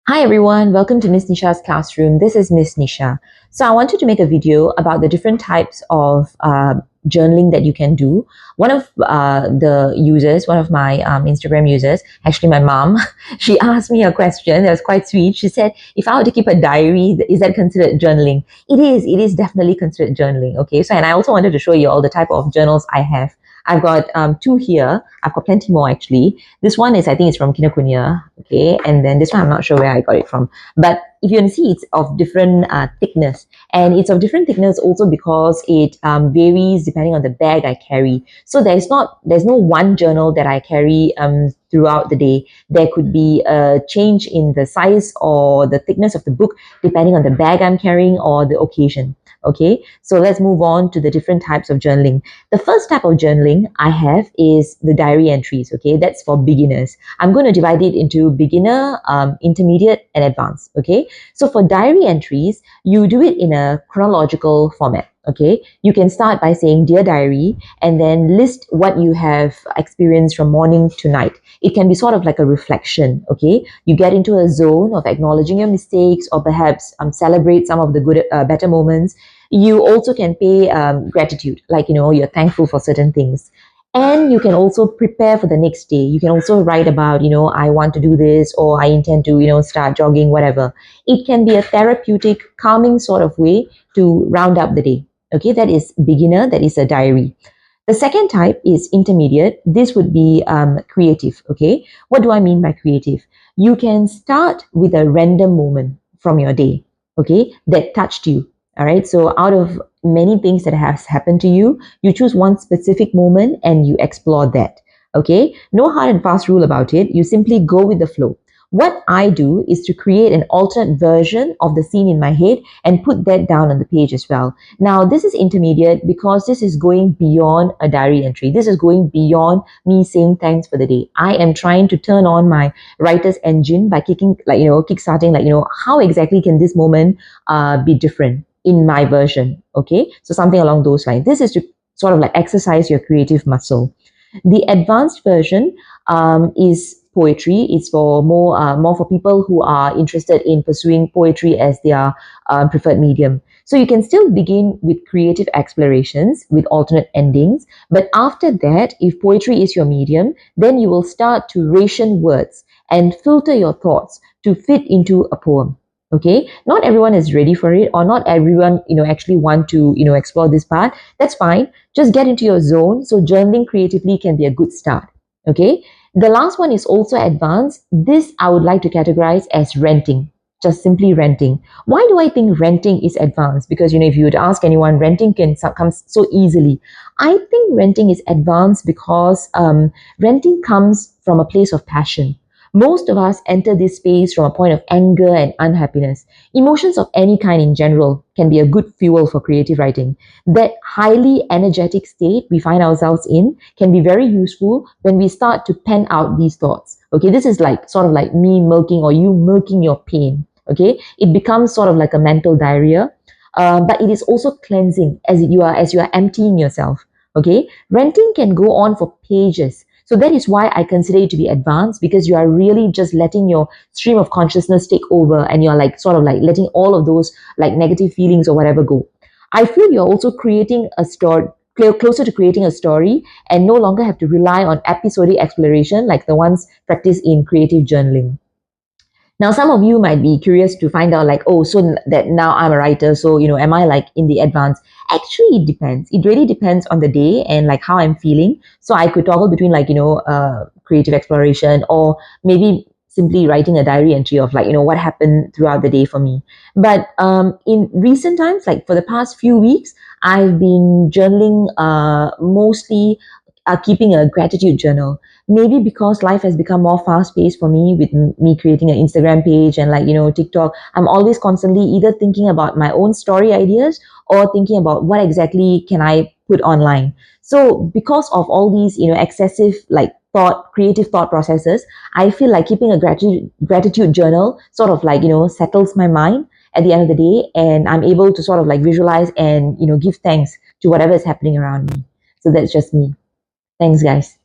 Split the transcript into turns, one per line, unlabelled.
Hi everyone, welcome to Miss Nisha's classroom. This is Miss Nisha. So I wanted to make a video about the different types of journaling that you can do. One of one of my Instagram users, actually my mom, she asked me a question that was quite sweet. She said, if I were to keep a diary, is that considered journaling? It is definitely considered journaling. Okay, so and I also wanted to show you all the type of journals I have. I've got two here. I've got plenty more actually. This one is, I think it's from Kinokuniya, okay? And then this one, I'm not sure where I got it from. But if you can see, it's of different thickness. And it's of different thickness also because it varies depending on the bag I carry. So there's no one journal that I carry throughout the day. There could be a change in the size or the thickness of the book depending on the bag I'm carrying or the occasion. Okay, so let's move on to the different types of journaling. The first type of journaling I have is the diary entries. Okay, that's for beginners. I'm going to divide it into beginner, intermediate, and advanced. Okay, so for diary entries, you do it in a chronological format. Okay, you can start by saying dear diary and then list what you have experienced from morning to night. It can be sort of like a reflection. Okay, you get into a zone of acknowledging your mistakes or perhaps celebrate some of the good better moments. You also can pay gratitude, like you're thankful for certain things, and you can also prepare for the next day. You can also write about, I want to do this, or I intend to, start jogging, whatever. It can be a therapeutic, calming sort of way to round up the day. Okay, that is beginner, that is a diary. The second type is intermediate. This would be creative. Okay, what do I mean by creative? You can start with a random moment from your day, okay, that touched you. All right, so out of many things that has happened to you, you choose one specific moment and you explore that. Okay, no hard and fast rule about it. You simply go with the flow. What I do is to create an alternate version of the scene in my head and put that down on the page as well. Now, this is intermediate because this is going beyond a diary entry. This is going beyond me saying thanks for the day. I am trying to turn on my writer's engine by kickstarting, how exactly can this moment be different in my version? Okay, so something along those lines. This is to sort of like exercise your creative muscle. The advanced version is poetry. It's for more for people who are interested in pursuing poetry as their preferred medium. So you can still begin with creative explorations with alternate endings, but after that, if poetry is your medium, then you will start to ration words and filter your thoughts to fit into a poem. Okay, not everyone is ready for it, or not everyone actually want to explore this part. That's fine. Just get into your zone. So journaling creatively can be a good start. Okay. The last one is also advanced. This I would like to categorize as renting, just simply renting. Why do I think renting is advanced? Because if you would ask anyone, renting can come so easily. I think renting is advanced because renting comes from a place of passion. Most of us enter this space from a point of anger and unhappiness. Emotions of any kind in general can be a good fuel for creative writing. That highly energetic state we find ourselves in can be very useful when we start to pen out these thoughts. Okay, this is like sort of like me milking or you milking your pain. Okay, it becomes sort of like a mental diarrhea, but it is also cleansing as you are emptying yourself. Okay, renting can go on for pages. So that is why I consider it to be advanced, because you are really just letting your stream of consciousness take over, and you're like sort of like letting all of those like negative feelings or whatever go. I feel you're also creating a story, closer to creating a story, and no longer have to rely on episodic exploration like the ones practiced in creative journaling. Now, some of you might be curious to find out, like, oh, so that now I'm a writer, so am I like in the advanced? Actually, it depends. It really depends on the day and like how I'm feeling. So I could toggle between like creative exploration, or maybe simply writing a diary entry of like what happened throughout the day for me. But in recent times, like for the past few weeks, I've been journaling, mostly keeping a gratitude journal. Maybe because life has become more fast paced for me, with me creating an Instagram page and like TikTok. I'm always constantly either thinking about my own story ideas or thinking about what exactly can I put online. So because of all these excessive like creative thought processes, I feel like keeping a gratitude journal sort of like settles my mind at the end of the day, and I'm able to sort of like visualize and give thanks to whatever is happening around me. So that's just me. Thanks, guys.